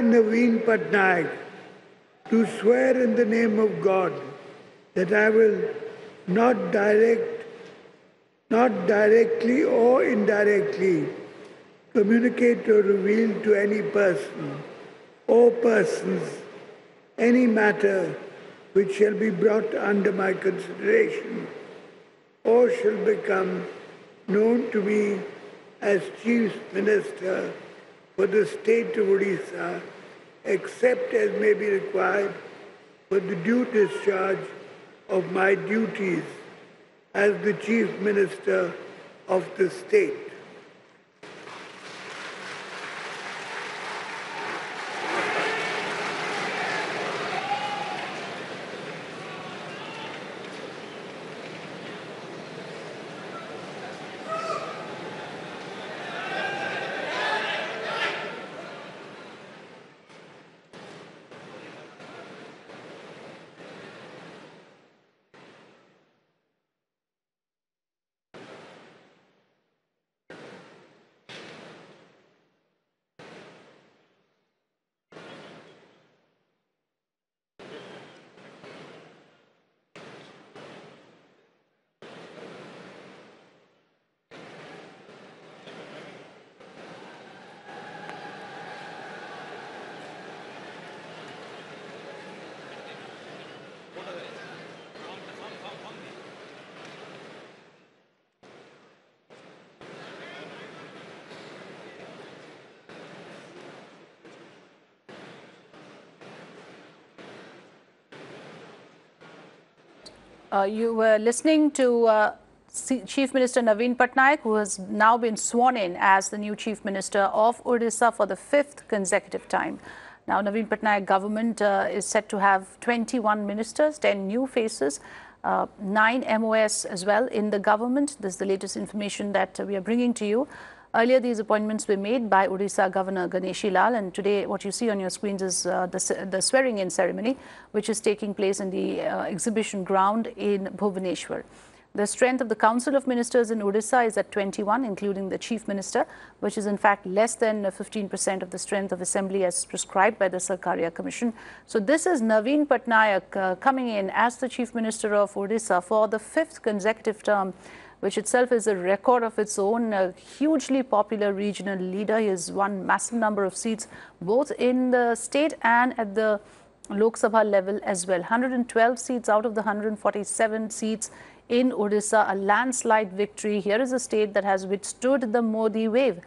Naveen Patnaik, do swear in the name of God that I will not directly or indirectly communicate or reveal to any person or persons any matter which shall be brought under my consideration or shall become known to me as Chief Minister for the state of Odisha, except as may be required for the due discharge of my duties as the Chief Minister of the state. You were listening to Chief Minister Naveen Patnaik, who has now been sworn in as the new Chief Minister of Odisha for the 5th consecutive time. Now, Naveen Patnaik government is set to have 21 ministers, 10 new faces, 9 MOS as well in the government. This is the latest information that we are bringing to you. Earlier, these appointments were made by Odisha Governor Ganeshi Lal, and today what you see on your screens is the swearing-in ceremony, which is taking place in the exhibition ground in Bhubaneswar. The strength of the Council of Ministers in Odisha is at 21, including the Chief Minister, which is in fact less than 15% of the strength of Assembly as prescribed by the Sarkaria Commission. So this is Naveen Patnaik coming in as the Chief Minister of Odisha for the 5th consecutive term, which itself is a record of its own. A hugely popular regional leader. He has won massive number of seats both in the state and at the Lok Sabha level as well. 112 seats out of the 147 seats in Odisha, a landslide victory. Here is a state that has withstood the Modi wave.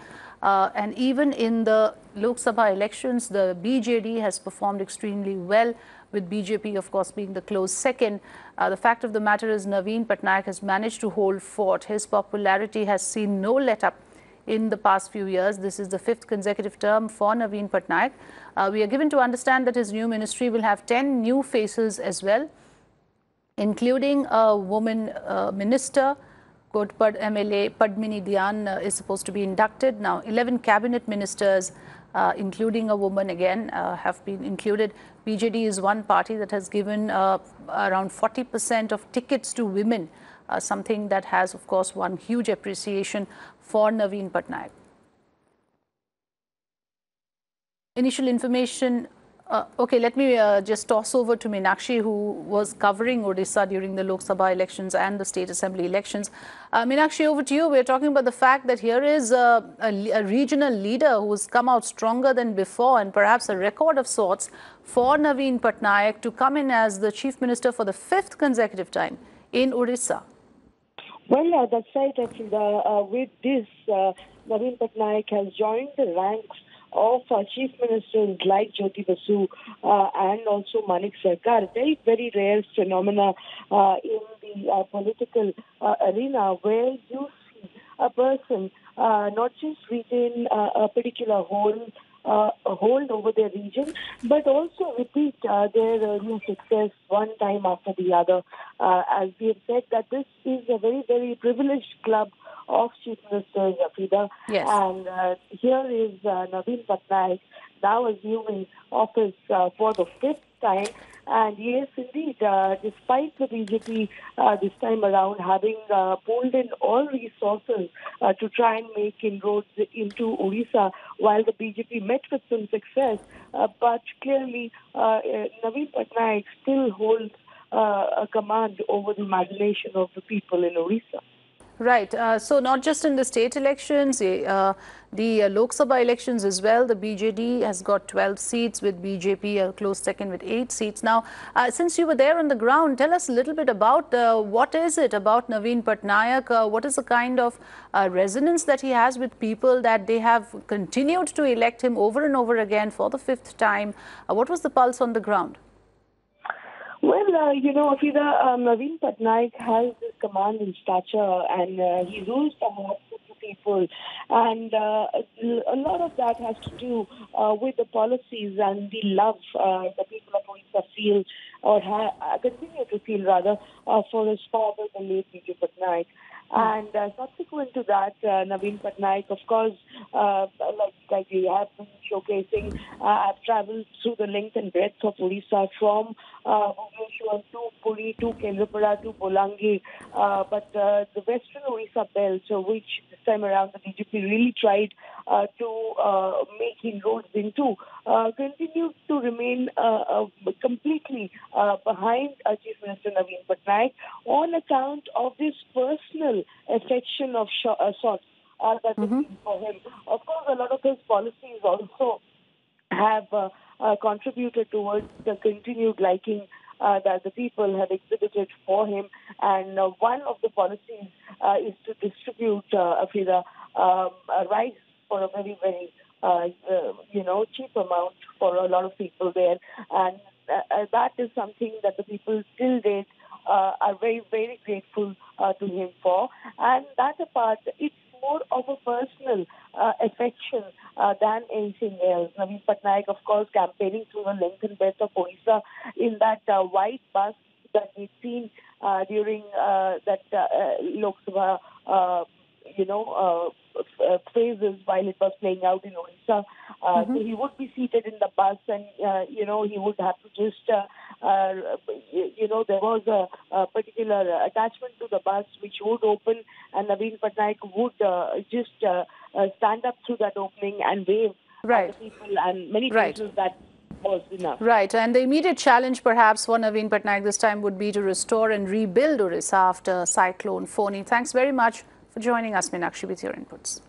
And even in the Lok Sabha elections, the BJD has performed extremely well, with BJP, of course, being the close second. The fact of the matter is Naveen Patnaik has managed to hold fort. His popularity has seen no let-up in the past few years. This is the 5th consecutive term for Naveen Patnaik. We are given to understand that his new ministry will have 10 new faces as well, including a woman minister. Kotpad MLA Padmini Dhyan is supposed to be inducted. Now, 11 cabinet ministers, including a woman again, have been included. BJD is one party that has given around 40% of tickets to women, something that has, of course, won huge appreciation for Naveen Patnaik. Initial information. Okay, let me just toss over to Meenakshi, who was covering Odisha during the Lok Sabha elections and the state assembly elections. Meenakshi, over to you. We're talking about the fact that here is a regional leader who's come out stronger than before, and perhaps a record of sorts for Naveen Patnaik to come in as the Chief Minister for the 5th consecutive time in Odisha. Well, that's right, Afrida. With this, Naveen Patnaik has joined the ranks of Chief Ministers like Jyoti Basu and also Manik Sarkar. Very, very rare phenomena in the political arena, where you see a person not just retain a particular hold over their region, but also repeat their earlier success one time after the other. As we have said, that this is a very, very privileged club of Chief Ministers, Afrida. Yes. And here is Naveen Patnaik now assuming office for the 5th time. And yes, indeed, despite the BJP this time around having pulled in all resources to try and make inroads into Odisha, while the BJP met with some success, but clearly Naveen Patnaik still holds a command over the imagination of the people in Odisha. Right. So not just in the state elections, the Lok Sabha elections as well. The BJD has got 12 seats with BJP a close second with 8 seats. Now, since you were there on the ground, tell us a little bit about what is it about Naveen Patnaik? What is the kind of resonance that he has with people that they have continued to elect him over and over again for the 5th time? What was the pulse on the ground? Well, Afida, Naveen Patnaik has this command and stature, and he rules the hearts of the people. And a lot of that has to do with the policies and the love the people of Odisha feel, or continue to feel rather, for his father, the late Vijay Patnaik. And subsequent to that, Naveen Patnaik, of course, like we have been showcasing, I've traveled through the length and breadth of Odisha from Bhubaneswar to Puri to Kendrapada to Bolangir, but the western Odisha belt, which this time around the BJP really tried to make inroads into, continues to remain completely behind Chief Minister Naveen Patnaik on account of this personal affection of sorts that they feel for him. Of course, a lot of his policies also have contributed towards the continued liking that the people have exhibited for him. And one of the policies is to distribute, Afida, rice for a very, very, cheap amount for a lot of people there. And that is something that the people till date are very, very grateful to him for. And that apart, it's more of a personal affection than anything else. Naveen Patnaik, of course, campaigning through the length and breadth of Odisha in that white bus that we've seen during that Lok Sabha, phases while it was playing out in Odisha. So he would be seated in the bus, and he would have to just, there was a particular attachment to the bus which would open, and Naveen Patnaik would just stand up through that opening and wave at the people, and many places that was enough. Right, and the immediate challenge perhaps for Naveen Patnaik this time would be to restore and rebuild Odisha after Cyclone Phoni. Thanks very much for joining us, Meenakshi, with your inputs.